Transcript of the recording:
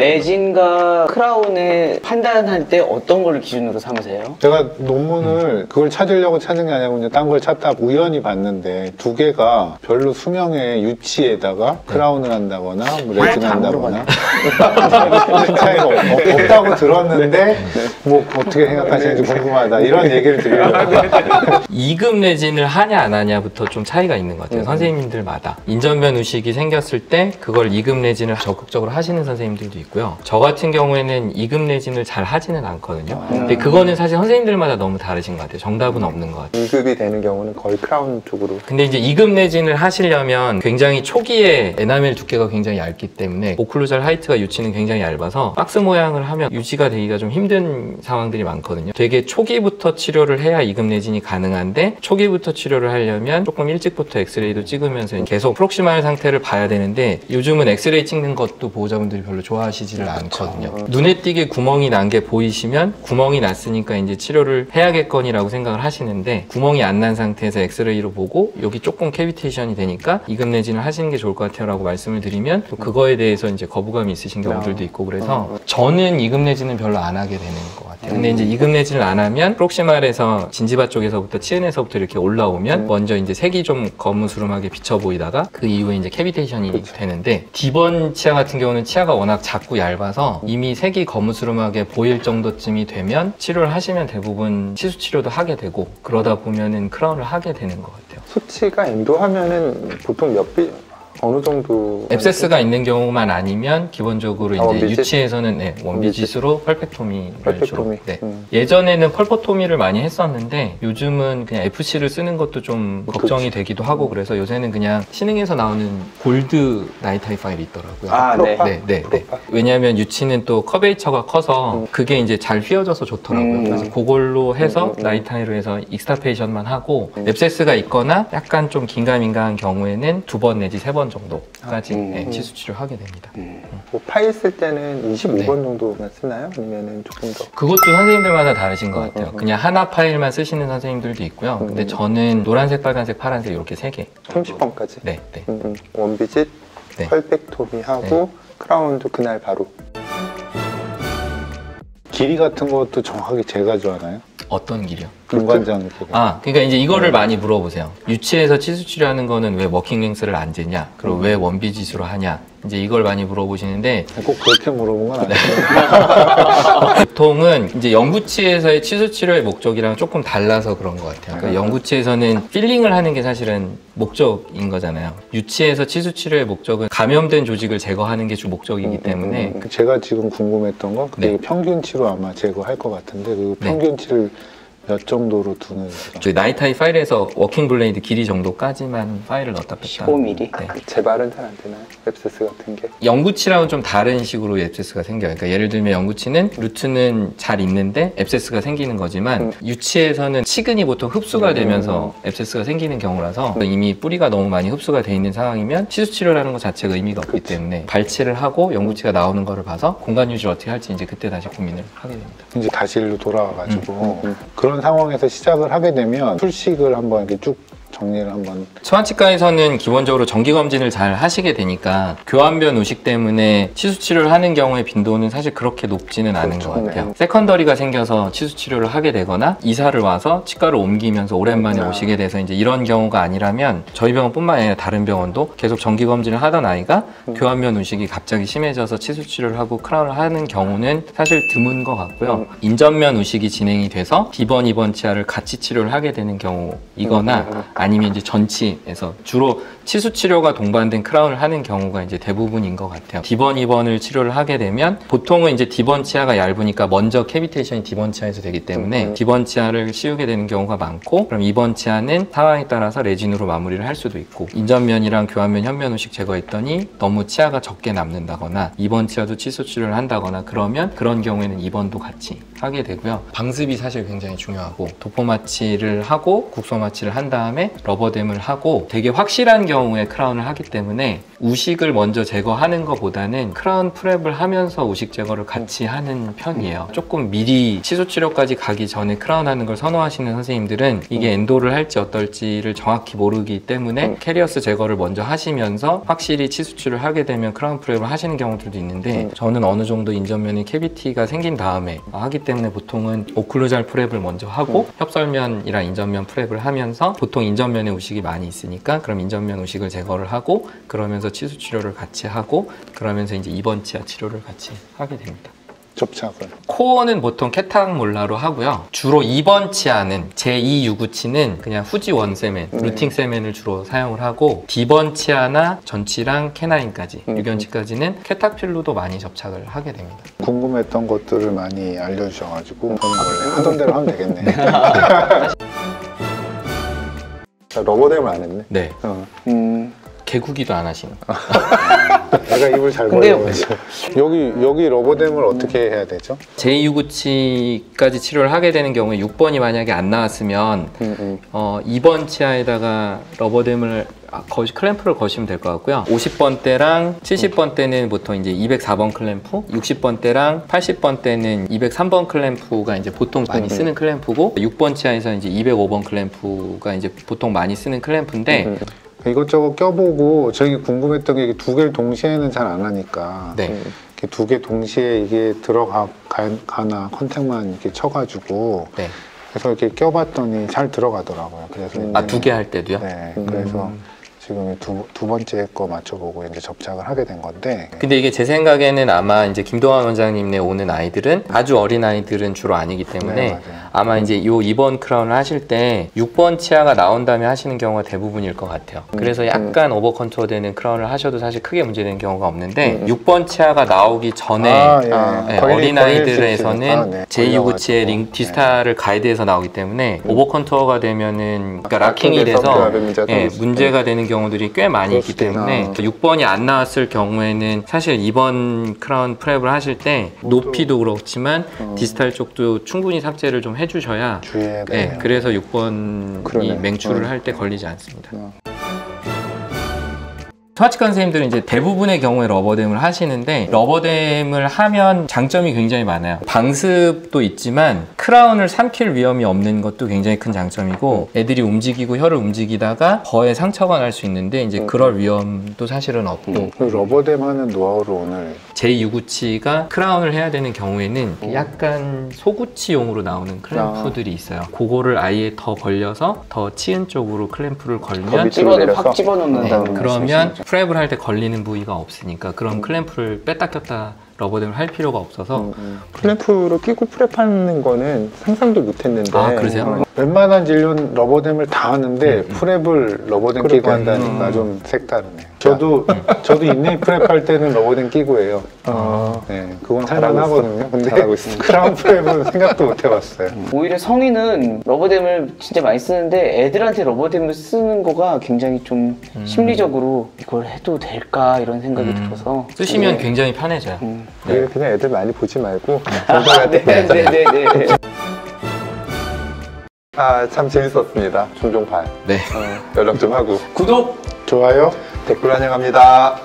레진과 크라운을 판단할 때 어떤 걸 기준으로 삼으세요? 제가 논문을 그걸 찾으려고 찾은 게 아니고 이제 딴 걸 찾다 우연히 봤는데 두 개가 별로 수명의 유치에다가 크라운을 한다거나 뭐 레진을 한다거나 큰 차이가 없다고 들었는데 뭐 어떻게 생각하시는지 궁금하다 이런 얘기를 드리려고 2급 레진을 하냐 안 하냐부터 좀 차이가 있는 것 같아요. 선생님들마다. 인전면 우식이 생겼을 때 그걸 2급 레진을 적극적으로 하시는 선생님들도 있고요. 저 같은 경우에는 2급 레진을 잘 하지는 않거든요. 근데 그거는 사실 선생님들마다 너무 다르신 것 같아요. 정답은 없는 것 같아요. 2급이 되는 경우는 거의 크라운 쪽으로. 근데 이제 2급 레진을 하시려면 굉장히 초기에 에나멜 두께가 굉장히 얇기 때문에 오클루잘 하이트가 유치는 굉장히 얇아서 박스 모양을 하면 유지가 되기가 좀 힘든 상황들이 많거든요. 되게 초기부터 치료를 해야 2급 레진이 가능한데 초기부터 치료를 하려면 조금 일찍부터 엑스레이도 찍으면서 계속 프록시말 상태를 봐야 되는데 요즘은 엑스레이 찍는 것도 보호자분들이 별로 좋아하시지를 않거든요. 눈에 띄게 구멍이 난 게 보이시면 구멍이 났으니까 이제 치료를 해야겠거니라고 생각을 하시는데 구멍이 안 난 상태에서 엑스레이로 보고 여기 조금 캐비테이션이 되니까 2급 레진을 하시는 게 좋을 것 같아요 라고 말씀을 드리면 또 그거에 대해서 이제 거부감이 있으신 경우들도 있고 그래서 저는 2급 레진은 별로 안 하게 되는 것 같아요. 근데 이제 2급 레진을 안 하면 프록시말에서 진지바 쪽에서부터 치은에서부터 이렇게 올라오면 먼저 이제 색이 좀 거무스름하게 비쳐 보이다가 그 이후에 이제 캐비테이션이 되는데 D번 치아 같은 경우는 치아가 워낙 작고 얇아서 이미 색이 거무스름하게 보일 정도쯤이 되면 치료를 하시면 대부분 치수 치료도 하게 되고 그러다 보면은 크라운을 하게 되는 것 같아요. 수치가 엔도하면은 보통 어느 정도 앱세스가 있는 경우만 아니면 기본적으로 이제 원비짓? 유치에서는 네, 원비짓으로 펄펙토미를 펄펙토미. 네. 예전에는 펄포토미를 많이 했었는데 요즘은 그냥 FC를 쓰는 것도 좀 걱정이 되기도 하고 그래서 요새는 그냥 신흥에서 나오는 골드 나이타이 파일이 있더라고요. 아, 네. 네. 왜냐하면 유치는 또 커베이처가 커서 그게 이제 잘 휘어져서 좋더라고요. 그래서 그걸로 해서 나이타이로 해서 익스타페이션만 하고 앱세스가 있거나 약간 좀 긴가민가한 경우에는 2번 내지 3번 정도까지 네, 치수 치료하게 됩니다. 뭐 파일 쓸 때는 25번 네. 정도만 쓰나요? 아니면은 조금 더? 그것도 선생님들마다 다르신 것 같아요. 그냥 하나 파일만 쓰시는 선생님들도 있고요. 근데 저는 노란색, 빨간색, 파란색 이렇게 3개. 30번까지? 네. 원비짓, 네. 펄펙토미 하고 크라운도 그날 바로. 길이 같은 것도 정확하게 제가 좋아하나요? 어떤 길이요? 중간장 길이. 그러니까 이제 이거를 많이 물어보세요. 유치에서 치수 치료하는 거는 왜 워킹 랭스를 안 재냐? 그리고 왜 원비짓으로 하냐? 이제 이걸 많이 물어보시는데 꼭 그렇게 물어본 건 아니에요. 보통은 이제 영구치에서의 치수 치료의 목적이랑 조금 달라서 그런 것 같아요. 그러니까 영구치에서는 필링을 하는 게 사실은 목적인 거잖아요. 유치에서 치수 치료의 목적은 감염된 조직을 제거하는 게 주 목적이기 때문에 제가 지금 궁금했던 건 그게 네. 평균치로 아마 제거할 것 같은데 그 네. 평균치를 몇 정도로 두는 거죠? 저희 나이타이 파일에서 워킹 블레이드 길이 정도까지만 파일을 넣었다 뺐다. 15mm? 네. 재발은 잘 안 되나요? 웹세스 같은 게? 영구치랑은 좀 다른 식으로 앱세스가 생겨요. 그러니까 예를 들면 영구치는 루트는 잘 있는데 앱세스가 생기는 거지만 유치에서는 치근이 보통 흡수가 되면서 앱세스가 생기는 경우라서 이미 뿌리가 너무 많이 흡수가 돼 있는 상황이면 치수 치료라는 것 자체가 의미가 없기 때문에 발치를 하고 영구치가 나오는 거를 봐서 공간 유지를 어떻게 할지 이제 그때 다시 고민을 하게 됩니다. 이제 다시 일로 돌아와가지고 그런 상황에서 시작을 하게 되면 출식을 한번 이렇게 쭉 정리를 한번. 소아치과에서는 기본적으로 정기검진을 잘 하시게 되니까 교환변 우식 때문에 치수치료를 하는 경우의 빈도는 사실 그렇게 높지는 않은 것 같아요. 세컨더리가 생겨서 치수치료를 하게 되거나 이사를 와서 치과를 옮기면서 오랜만에 오시게 돼서 이제 이런 경우가 아니라면 저희 병원뿐만 아니라 다른 병원도 계속 정기검진을 하던 아이가 교환변 우식이 갑자기 심해져서 치수치료를 하고 크라운을 하는 경우는 사실 드문 것 같고요. 인전면 우식이 진행이 돼서 D번, 2번 치아를 같이 치료를 하게 되는 경우이거나 아니면 이제 전치에서 주로 치수 치료가 동반된 크라운을 하는 경우가 이제 대부분인 것 같아요. D번, 2번을 치료를 하게 되면 보통은 이제 D번 치아가 얇으니까 먼저 캐비테이션이 D번 치아에서 되기 때문에 D번 치아를 씌우게 되는 경우가 많고 그럼 2번 치아는 상황에 따라서 레진으로 마무리를 할 수도 있고 인전면이랑 교환면, 현면 우식 제거했더니 너무 치아가 적게 남는다거나 2번 치아도 치수 치료를 한다거나 그러면 그런 경우에는 2번도 같이 하게 되고요. 방습이 사실 굉장히 중요하고 도포 마취를 하고 국소 마취를 한 다음에 러버댐을 하고 되게 확실한 경우에 크라운을 하기 때문에 우식을 먼저 제거하는 것보다는 크라운 프랩을 하면서 우식 제거를 같이 하는 편이에요. 조금 미리 치수 치료까지 가기 전에 크라운 하는 걸 선호하시는 선생님들은 이게 엔도를 할지 어떨지를 정확히 모르기 때문에 캐리어스 제거를 먼저 하시면서 확실히 치수 치료를 하게 되면 크라운 프랩을 하시는 경우들도 있는데 저는 어느 정도 인전면에 캐비티가 생긴 다음에 하기 때문에 보통은 오클루잘 프랩을 먼저 하고 협설면이랑 인전면 프랩을 하면서 보통 인전면에 우식이 많이 있으니까 그럼 인전면 우식을 제거를 하고 그러면서 치수 치료를 같이 하고 그러면서 이제 2번 치아 치료를 같이 하게 됩니다. 접착을. 코어는 보통 캐탁 몰라로 하고요. 주로 2번 치아는 제2 유구치는 그냥 후지 원세멘, 루팅 세멘을 주로 사용을 하고 D번 치아나 전치랑 캐나인까지, 유견치까지는 캐탁 필로도 많이 접착을 하게 됩니다. 궁금했던 것들을 많이 알려주셔가지고 저는 원래 하던 대로 하면 되겠네. 러버댐을 안 했네. 네. 음. 개구기도 안 하시는. 내가 입을 잘 근데요. 벌려가지고. 여기 러버댐을 어떻게 해야 되죠? 제2구치까지 치료를 하게 되는 경우에 6번이 만약에 안 나왔으면 2번 치아에다가 러버댐을 클램프를 거시면 될 것 같고요. 50번 대랑 70번 대는 보통 이제 204번 클램프, 60번 대랑 80번 대는 203번 클램프가 이제 보통 많이 쓰는 클램프고 6번 치아에서 이제 205번 클램프가 이제 보통 많이 쓰는 클램프인데 이것저것 껴보고 저기 궁금했던 게 두 개를 동시에는 잘 안 하니까 네. 이렇게 두 개 동시에 이게 들어가나 컨택만 이렇게 쳐가지고 네. 그래서 이렇게 껴봤더니 잘 들어가더라고요. 그래서 아, 두 개 할 때도요? 네, 그래서 지금 두 번째 거 맞춰보고 이제 접착을 하게 된 건데. 근데 이게 제 생각에는 아마 이제 김동환 원장님네 오는 아이들은 아주 어린 아이들은 주로 아니기 때문에 네, 맞아요. 아마 이제 요 2번 크라운을 하실 때 6번 치아가 나온 다음에 하시는 경우가 대부분일 것 같아요. 그래서 약간 오버 컨투어 되는 크라운을 하셔도 사실 크게 문제되는 경우가 없는데 6번 치아가 나오기 전에 네, 어린 아이들에서는 제2구치의 링 디스타를 가이드해서 나오기 때문에 오버 컨투어가 되면은 그러니까 락킹이 돼서 문제가 되는 경우들이 꽤 많이 있기 때문에 6번이 안 나왔을 경우에는 사실 2번 크라운 프랩을 하실 때 높이도 그렇지만 디스탈 쪽도 충분히 삭제를 좀 해주셔야 주의해야 네, 돼요. 그래서 6번이 그러네. 맹추를 할 때 걸리지 않습니다. 소아치과 선생님들은 이제 대부분의 경우에 러버댐을 하시는데 러버댐을 하면 장점이 굉장히 많아요. 방습도 있지만 크라운을 삼킬 위험이 없는 것도 굉장히 큰 장점이고 애들이 움직이고 혀를 움직이다가 거에 상처가 날 수 있는데 이제 그럴 위험도 사실은 없고 그 러버댐 하는 노하우를 오늘 제2구치가 크라운을 해야 되는 경우에는 약간 소구치용으로 나오는 클램프들이 있어요. 그거를 아예 더 벌려서 더 치은 쪽으로 클램프를 걸면 확 집어넣는다는 그러면 프랩을 할 때 걸리는 부위가 없으니까 그럼 클램프를 뺐다 꼈다 러버댐을 할 필요가 없어서 클램프로 끼고 프랩하는 거는 상상도 못했는데. 아, 그러세요? 웬만한 진료는 러버댐을 다 하는데 프랩을 러버댐 끼고 한다니까 좀 색다르네요. 저도 인네이 프랩 할 때는 러버댐 끼고 해요. 네, 그건 할만하거든요. 근데 잘하고 있습니다. 크라운 프랩은 생각도 못 해봤어요. 오히려 성인은 러버댐을 진짜 많이 쓰는데 애들한테 러버댐을 쓰는 거가 굉장히 좀 심리적으로 이걸 해도 될까 이런 생각이 들어서 쓰시면 굉장히 편해져요. 그냥 애들 많이 보지 말고 네네네. 아, 참 재밌었습니다. 종종 봐요. 네. 연락 좀 하고 구독! 좋아요. 댓글 환영합니다.